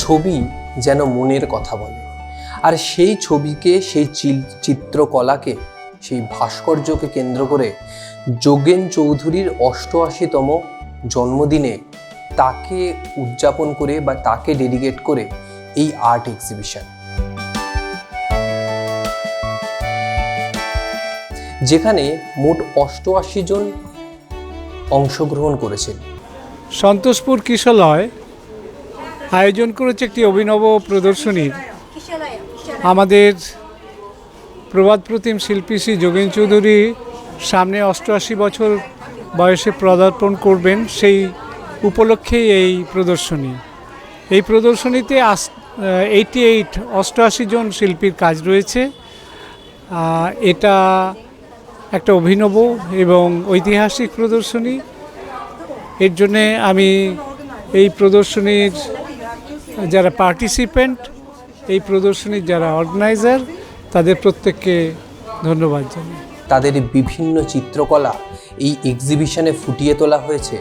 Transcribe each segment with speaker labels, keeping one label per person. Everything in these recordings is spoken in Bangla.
Speaker 1: ছবি যেন মনের কথা বলে, আর সেই ছবিকে, সেই চিত্রকলাকে, সেই ভাস্কর্যকে কেন্দ্র করে যোগেন চৌধুরীর 88তম জন্মদিনে তাকে উদযাপন করে বা তাকে ডেডিকেট করে এই আর্ট এক্সিবিশন, যেখানে মোট 88 জন অংশগ্রহণ করেছেন।
Speaker 2: সন্তোষপুর কিশলয় আয়োজন করেছে একটি অভিনব প্রদর্শনীর। আমাদের প্রবাদ প্রতিম শিল্পী শ্রী যোগেন চৌধুরী সামনে 88 বছর বয়সে পদার্পণ করবেন, সেই উপলক্ষেই এই প্রদর্শনী। এই প্রদর্শনীতে 88 জন শিল্পীর কাজ রয়েছে। এটা একটা অভিনব এবং ঐতিহাসিক প্রদর্শনী। এর জন্যে আমি এই প্রদর্শনীর যারা পার্টিসিপেন্ট, এই প্রদর্শনীর যারা অর্গানাইজার, তাদের প্রত্যেককে ধন্যবাদ জানাই।
Speaker 1: তাদের বিভিন্ন চিত্রকলা এই এক্সিবিশনে ফুটিয়ে তোলা হয়েছে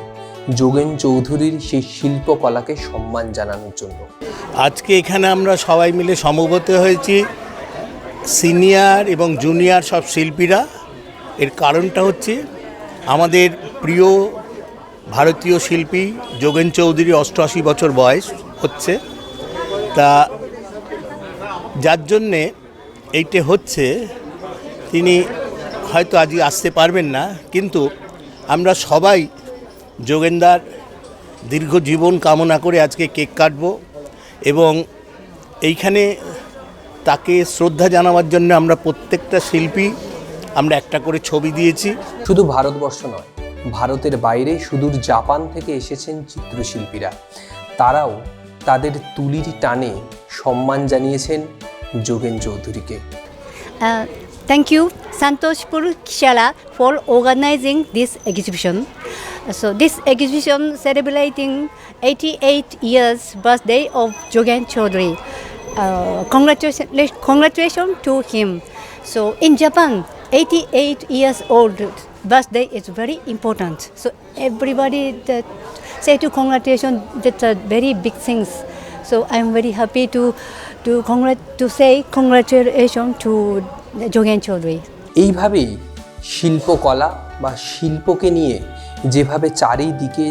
Speaker 1: যোগেন চৌধুরীর সেই শিল্পকলাকে সম্মান জানানোর জন্য।
Speaker 3: আজকে এখানে আমরা সবাই মিলে সমবেত হয়েছি, সিনিয়র এবং জুনিয়র সব শিল্পীরা। এর কারণটা হচ্ছে আমাদের প্রিয় ভারতীয় শিল্পী যোগেন চৌধুরী 88 বছর বয়স হচ্ছে, তা যার জন্যে এইটা হচ্ছে। তিনি হয়তো আজকে আসতে পারবেন না, কিন্তু আমরা সবাই যোগেনদার দীর্ঘ জীবন কামনা করে আজকে কেক কাটব এবং এইখানে তাকে শ্রদ্ধা জানাবার জন্য আমরা প্রত্যেকটা শিল্পী আমরা একটা করে ছবি দিয়েছি।
Speaker 1: শুধু ভারতবর্ষ নয়, ভারতের বাইরে সুদূর জাপান থেকে এসেছেন চিত্রশিল্পীরা। তারাও তাদের তুলির টানে সম্মান জানিয়েছেন যোগেন চৌধুরীকে।
Speaker 4: Thank you, Santoshpur Kishala, for organizing this exhibition. So this exhibition celebrating 88 years birthday of Jogen Chaudhary. Congratulations to him. So in Japan, 88 years old birthday is very important. So everybody that say to congratulations, that's a very big things. So I'm very happy to say congratulations to Jogen Chowdhury.
Speaker 1: এইভাবেই শিল্পকলা বা শিল্পকে নিয়ে যেভাবে চারিদিকে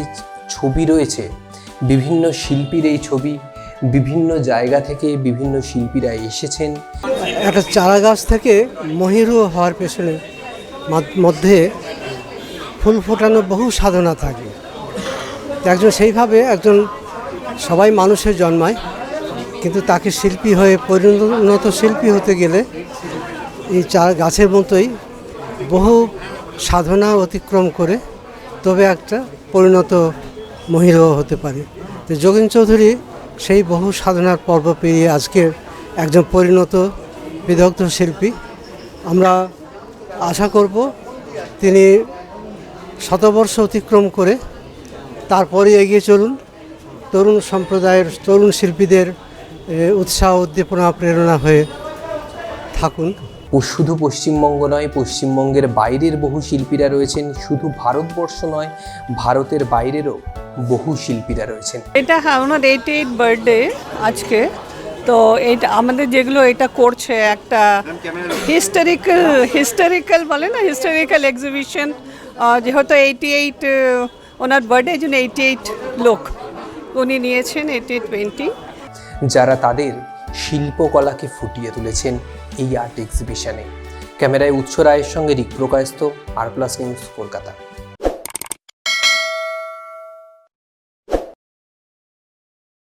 Speaker 1: ছবি রয়েছে, বিভিন্ন শিল্পীর এই ছবি, বিভিন্ন জায়গা থেকে বিভিন্ন শিল্পীরা এসেছেন।
Speaker 5: একটা চারা গাছ থেকে মহিরু হওয়ার পেছনে মধ্যে ফুল ফোটানো বহু সাধনা থাকে। সেইভাবে একজন সবাই মানুষের জন্মায়, কিন্তু তাকে শিল্পী হয়ে পরিণত শিল্পী হতে গেলে এই চারা গাছের মতোই বহু সাধনা অতিক্রম করে তবে একটা পরিণত মহিরু হতে পারে। তো যোগেন চৌধুরী সেই বহু সাধনার পর্ব পেরিয়ে আজকের একজন পরিণত বিদগ্ধ শিল্পী। আমরা আশা করব তিনি শতবর্ষ অতিক্রম করে তারপরে এগিয়ে চলুন, তরুণ সম্প্রদায়ের তরুণ শিল্পীদের উৎসাহ উদ্দীপনা প্রেরণা হয়ে থাকুন।
Speaker 1: শুধু পশ্চিমবঙ্গ নয়, পশ্চিমবঙ্গের বাইরের বহু শিল্পীরা রয়েছেন। শুধু ভারতবর্ষ নয়, ভারতের বাইরেরও বহু শিল্পীরা রয়েছেন।
Speaker 6: এটা ওনার 88 বার্থডে আজকে। তো এটা আমাদের যেগুলো এটা করছে একটা হিস্টোরিক্যাল বলে না, হিস্টোরিক্যাল এক্সিবিশন। যেহেতু 88 ওনার বার্থডে, এই জন্য 88 লোক উনি নিয়েছেন 88-20,
Speaker 1: যারা তাদের শিল্পকলাকে ফুটিয়ে তুলেছেন এই আর্ট এক্সিবিশনে। ক্যামেরায় উৎস রায়ের সঙ্গে রিক প্রকাশত, আর প্লাস নিউজ, কলকাতা।